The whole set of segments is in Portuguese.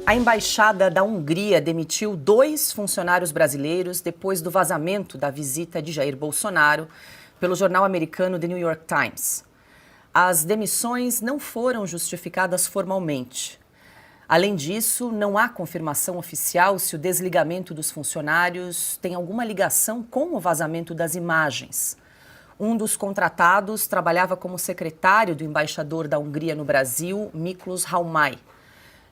A Embaixada da Hungria demitiu 2 funcionários brasileiros depois do vazamento da visita de Jair Bolsonaro pelo jornal americano The New York Times. As demissões não foram justificadas formalmente. Além disso, não há confirmação oficial se o desligamento dos funcionários tem alguma ligação com o vazamento das imagens. Um dos contratados trabalhava como secretário do embaixador da Hungria no Brasil, Miklós Halmai.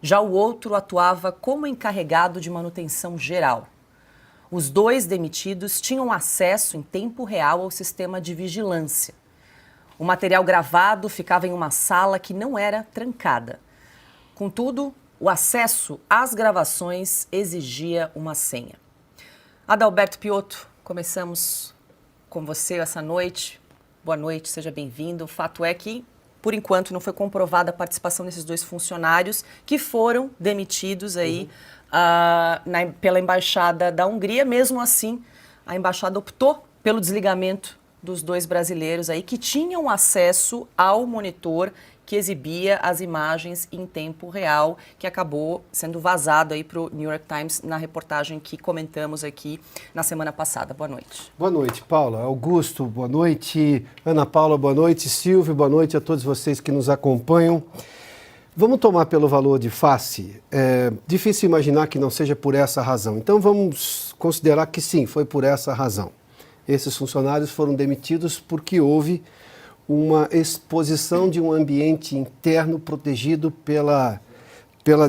Já o outro atuava como encarregado de manutenção geral. Os 2 demitidos tinham acesso em tempo real ao sistema de vigilância. O material gravado ficava em uma sala que não era trancada. Contudo, o acesso às gravações exigia uma senha. Adalberto Piotto, começamos com você essa noite. Boa noite, seja bem-vindo. O fato é que, por enquanto, não foi comprovada a participação desses 2 funcionários que foram demitidos aí pela Embaixada da Hungria. Mesmo assim, a Embaixada optou pelo desligamento dos 2 brasileiros aí que tinham acesso ao monitor que exibia as imagens em tempo real, que acabou sendo vazado aí para o New York Times na reportagem que comentamos aqui na semana passada. Boa noite. Boa noite, Paula. Augusto, boa noite. Ana Paula, boa noite. Silvio, boa noite a todos vocês que nos acompanham. Vamos tomar pelo valor de face. É difícil imaginar que não seja por essa razão. Então vamos considerar que sim, foi por essa razão. Esses funcionários foram demitidos porque houve uma exposição de um ambiente interno protegido pela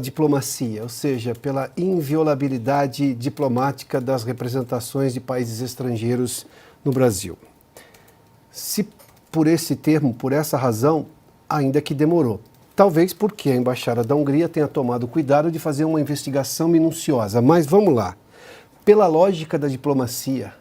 diplomacia, ou seja, pela inviolabilidade diplomática das representações de países estrangeiros no Brasil. Se por esse termo, por essa razão, ainda que demorou. Talvez porque a Embaixada da Hungria tenha tomado cuidado de fazer uma investigação minuciosa. Mas vamos lá. Pela lógica da diplomacia,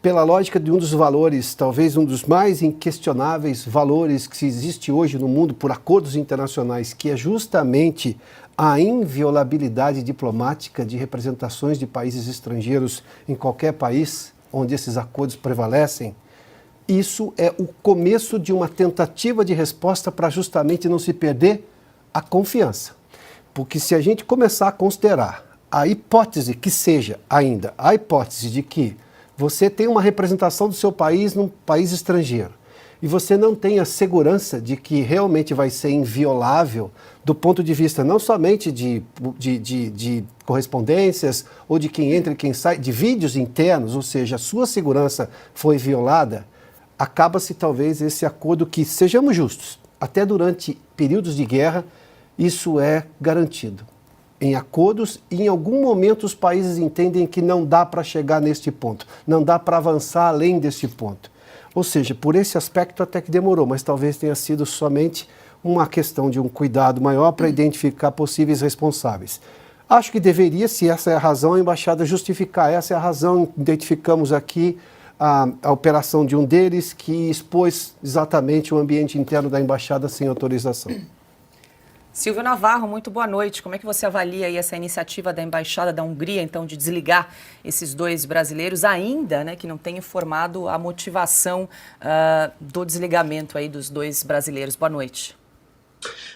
pela lógica de um dos valores, talvez um dos mais inquestionáveis valores que existe hoje no mundo por acordos internacionais, que é justamente a inviolabilidade diplomática de representações de países estrangeiros em qualquer país onde esses acordos prevalecem, isso é o começo de uma tentativa de resposta para justamente não se perder a confiança. Porque se a gente começar a considerar a hipótese que seja ainda, a hipótese de que você tem uma representação do seu país num país estrangeiro e você não tem a segurança de que realmente vai ser inviolável do ponto de vista não somente de correspondências ou de quem entra e quem sai, de vídeos internos, ou seja, a sua segurança foi violada, acaba-se talvez esse acordo que, sejamos justos, até durante períodos de guerra, isso é garantido. Em acordos e em algum momento os países entendem que não dá para chegar neste ponto, não dá para avançar além deste ponto. Ou seja, por esse aspecto até que demorou, mas talvez tenha sido somente uma questão de um cuidado maior para identificar possíveis responsáveis. Acho que deveria, se essa é a razão, a embaixada justificar. Essa é a razão, identificamos aqui a operação de um deles que expôs exatamente o ambiente interno da embaixada sem autorização. Silvio Navarro, muito boa noite. Como é que você avalia aí essa iniciativa da Embaixada da Hungria, então, de desligar esses 2 brasileiros, ainda, né, que não tem informado a motivação do desligamento aí dos 2 brasileiros? Boa noite.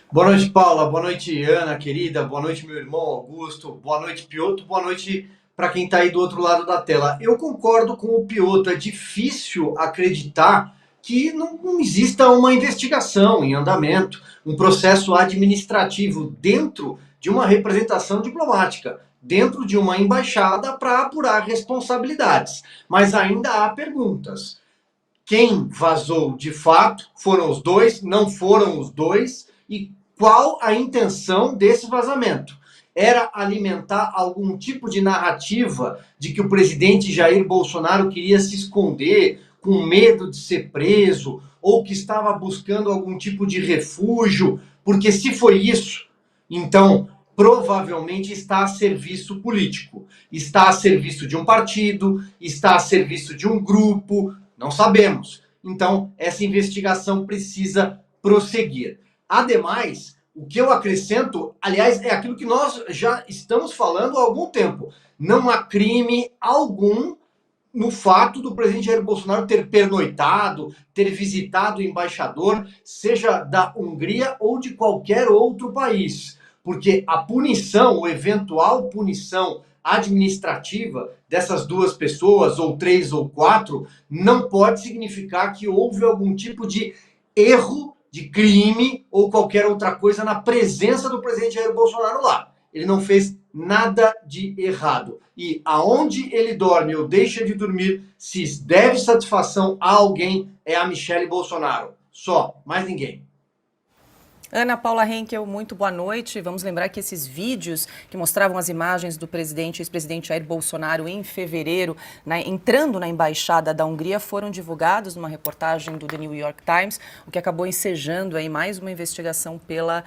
Boa noite, Paula. Boa noite, Ana, querida. Boa noite, meu irmão Augusto. Boa noite, Piotto. Boa noite para quem está aí do outro lado da tela. Eu concordo com o Piotto. É difícil acreditar que não exista uma investigação em andamento, um processo administrativo dentro de uma representação diplomática, dentro de uma embaixada para apurar responsabilidades. Mas ainda há perguntas. Quem vazou de fato? Foram os 2? Não foram os 2? E qual a intenção desse vazamento? Era alimentar algum tipo de narrativa de que o presidente Jair Bolsonaro queria se esconder, com medo de ser preso, ou que estava buscando algum tipo de refúgio, porque se foi isso, então provavelmente está a serviço político, está a serviço de um partido, está a serviço de um grupo, não sabemos. Então essa investigação precisa prosseguir. Ademais, o que eu acrescento, aliás, é aquilo que nós já estamos falando há algum tempo. Não há crime algum no fato do presidente Jair Bolsonaro ter pernoitado, ter visitado o embaixador, seja da Hungria ou de qualquer outro país. porque a punição, ou eventual punição administrativa dessas duas pessoas, ou 3 ou 4, não pode significar que houve algum tipo de erro, de crime ou qualquer outra coisa na presença do presidente Jair Bolsonaro lá. Ele não fez nada de errado. E aonde ele dorme ou deixa de dormir, se deve satisfação a alguém, é a Michele Bolsonaro. Só, mais ninguém. Ana Paula Henkel, muito boa noite. Vamos lembrar que esses vídeos que mostravam as imagens do ex-presidente Jair Bolsonaro em fevereiro, entrando na embaixada da Hungria, foram divulgados numa reportagem do The New York Times, o que acabou ensejando aí mais uma investigação pela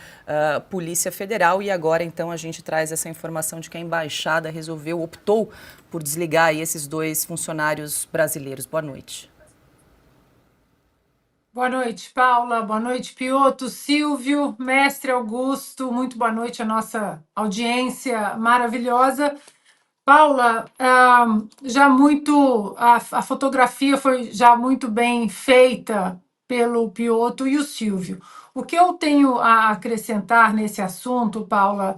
Polícia Federal. E agora, então, a gente traz essa informação de que a embaixada optou por desligar aí esses 2 funcionários brasileiros. Boa noite. Boa noite, Paula. Boa noite, Piotr, Silvio, mestre Augusto. Muito boa noite à nossa audiência maravilhosa. Paula, a fotografia foi já muito bem feita pelo Piotr e o Silvio. O que eu tenho a acrescentar nesse assunto, Paula,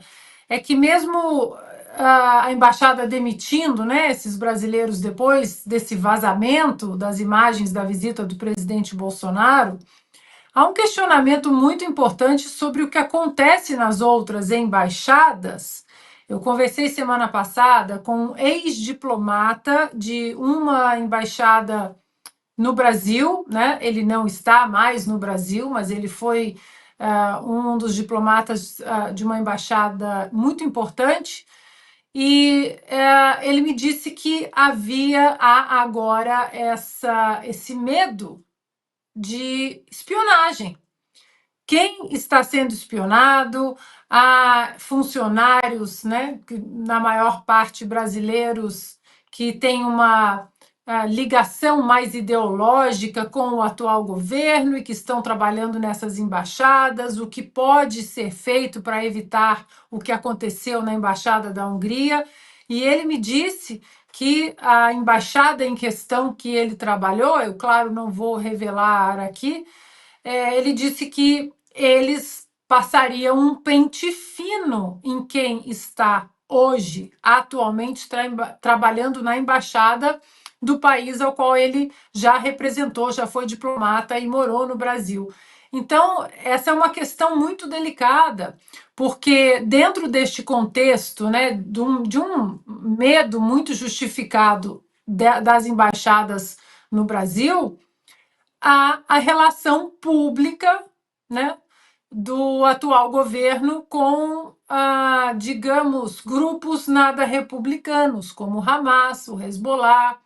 é que mesmo a embaixada demitindo, né, esses brasileiros depois desse vazamento das imagens da visita do presidente Bolsonaro, há um questionamento muito importante sobre o que acontece nas outras embaixadas. Eu conversei semana passada com um ex-diplomata de uma embaixada no Brasil, né? Ele não está mais no Brasil, mas ele foi um dos diplomatas de uma embaixada muito importante. E ele me disse que há agora esse medo de espionagem. Quem está sendo espionado? Há funcionários, né, que, na maior parte brasileiros, que têm uma ligação mais ideológica com o atual governo e que estão trabalhando nessas embaixadas, o que pode ser feito para evitar o que aconteceu na embaixada da Hungria. E ele me disse que a embaixada em questão que ele trabalhou, eu, claro, não vou revelar aqui, ele disse que eles passariam um pente fino em quem está hoje, atualmente, trabalhando na embaixada do país ao qual ele já representou, já foi diplomata e morou no Brasil. Então, essa é uma questão muito delicada, porque dentro deste contexto, né, de um medo muito justificado das embaixadas no Brasil, a relação pública, né, do atual governo com, digamos, grupos nada republicanos, como o Hamas, o Hezbollah,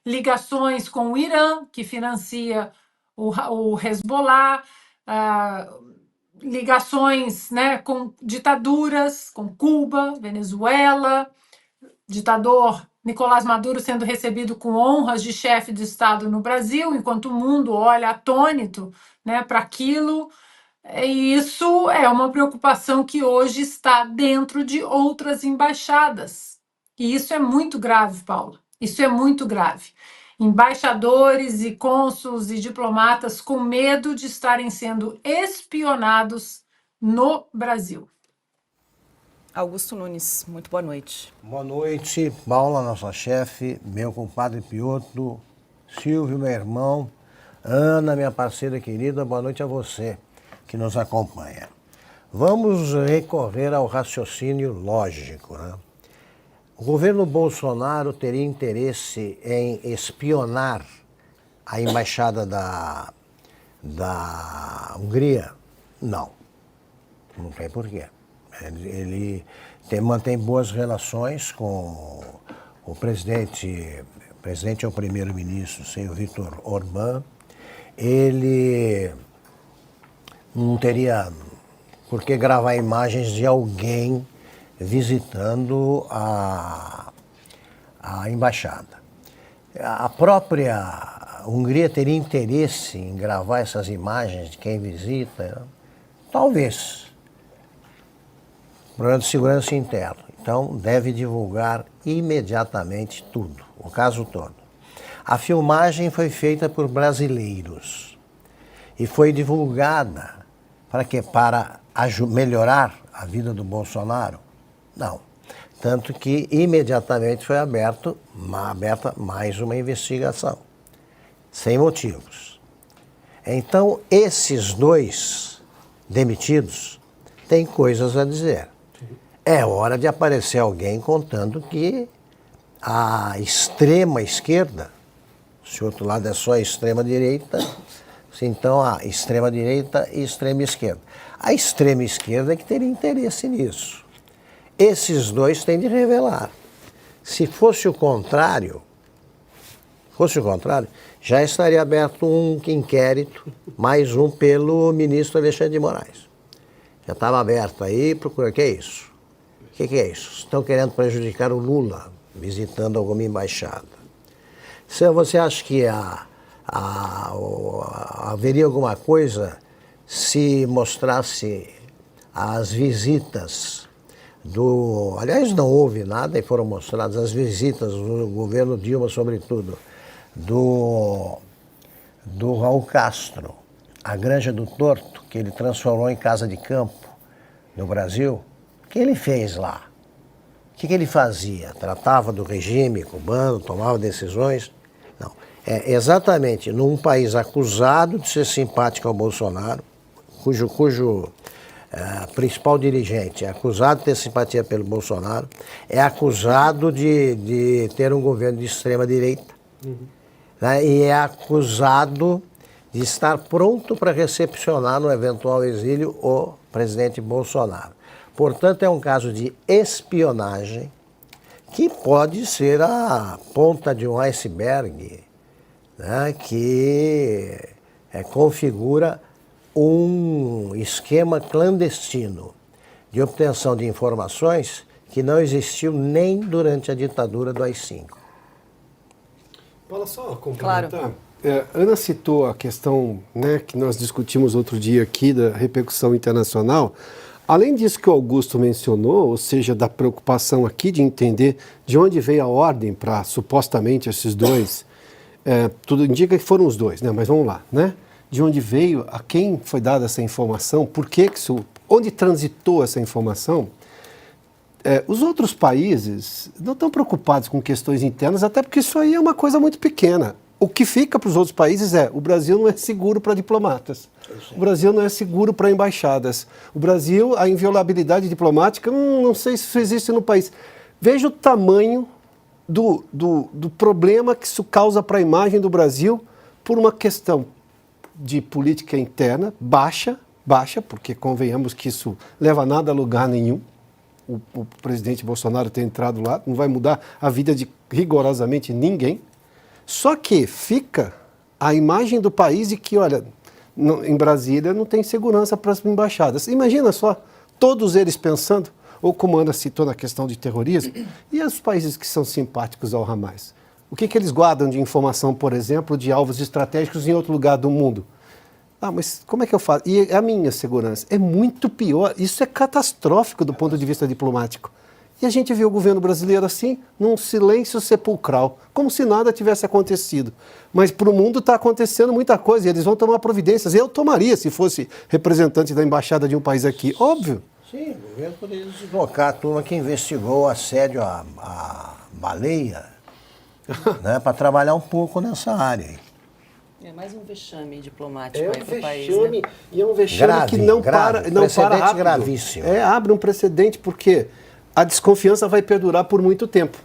ligações com o Irã, que financia o Hezbollah, ligações, né, com ditaduras, com Cuba, Venezuela, ditador Nicolás Maduro sendo recebido com honras de chefe de Estado no Brasil, enquanto o mundo olha atônito, né, para aquilo. E isso é uma preocupação que hoje está dentro de outras embaixadas. E isso é muito grave, Paula. Isso é muito grave. Embaixadores e cônsules e diplomatas com medo de estarem sendo espionados no Brasil. Augusto Nunes, muito boa noite. Boa noite, Paula, nossa chefe, meu compadre Piotr, Silvio, meu irmão, Ana, minha parceira querida, boa noite a você que nos acompanha. Vamos recorrer ao raciocínio lógico, né? O governo Bolsonaro teria interesse em espionar a embaixada da Hungria? Não, não tem porquê. Ele mantém boas relações com o presidente é o primeiro-ministro, senhor Viktor Orbán. Ele não teria por que gravar imagens de alguém visitando a embaixada. A própria Hungria teria interesse em gravar essas imagens de quem visita? Talvez. Problema de segurança interna. Então, deve divulgar imediatamente tudo, o caso todo. A filmagem foi feita por brasileiros e foi divulgada para quê? Para melhorar a vida do Bolsonaro? Não. Tanto que imediatamente foi aberta mais uma investigação, sem motivos. Então, esses dois demitidos têm coisas a dizer. É hora de aparecer alguém contando que a extrema esquerda, se o outro lado é só a extrema direita, então a extrema direita e extrema esquerda. A extrema esquerda é que teria interesse nisso. Esses dois têm de revelar. Se fosse o contrário, já estaria aberto um inquérito, mais um pelo ministro Alexandre de Moraes. Já estava aberto aí, procura, o que é isso? O que é isso? Estão querendo prejudicar o Lula, visitando alguma embaixada. Se você acha que haveria alguma coisa se mostrasse as visitas aliás, não houve nada e foram mostradas as visitas do governo Dilma, sobretudo, do Raul Castro, a Granja do Torto, que ele transformou em casa de campo no Brasil. O que ele fez lá? O que ele fazia? Tratava do regime cubano, tomava decisões? Não. É exatamente num país acusado de ser simpático ao Bolsonaro, cujo principal dirigente é acusado de ter simpatia pelo Bolsonaro, é acusado de ter um governo de extrema-direita, né, e é acusado de estar pronto para recepcionar no eventual exílio o presidente Bolsonaro. Portanto, é um caso de espionagem que pode ser a ponta de um iceberg, né, que configura um esquema clandestino de obtenção de informações que não existiu nem durante a ditadura do AI-5. Fala só, complementar. Claro. Ana citou a questão, né, que nós discutimos outro dia aqui da repercussão internacional. Além disso que o Augusto mencionou, ou seja, da preocupação aqui de entender de onde veio a ordem para supostamente esses dois, tudo indica que foram os dois, né? Mas vamos lá, né? De onde veio, a quem foi dada essa informação, por que isso, onde transitou essa informação. Os outros países não estão preocupados com questões internas, até porque isso aí é uma coisa muito pequena. O que fica para os outros países o Brasil não é seguro para diplomatas, o Brasil não é seguro para embaixadas, o Brasil, a inviolabilidade diplomática, não sei se isso existe no país. Veja o tamanho do problema que isso causa para a imagem do Brasil por uma questão de política interna baixa, porque convenhamos que isso leva nada a lugar nenhum. O presidente Bolsonaro ter entrado lá não vai mudar a vida de rigorosamente ninguém. Só que fica a imagem do país de que, olha, em Brasília não tem segurança para as embaixadas. Imagina só, todos eles pensando, ou como Ana citou na questão de terrorismo, e os países que são simpáticos ao Hamas? O que eles guardam de informação, por exemplo, de alvos estratégicos em outro lugar do mundo? Mas como é que eu faço? E a minha segurança? É muito pior. Isso é catastrófico do ponto de vista diplomático. E a gente vê o governo brasileiro assim, num silêncio sepulcral, como se nada tivesse acontecido. Mas para o mundo está acontecendo muita coisa e eles vão tomar providências. Eu tomaria se fosse representante da embaixada de um país aqui, óbvio. Sim, o governo poderia deslocar a turma que investigou o assédio à baleia, né, para trabalhar um pouco nessa área. É mais um vexame diplomático aí para o país, né? E é um vexame que não para rápido. Gravíssimo. Abre um precedente porque a desconfiança vai perdurar por muito tempo.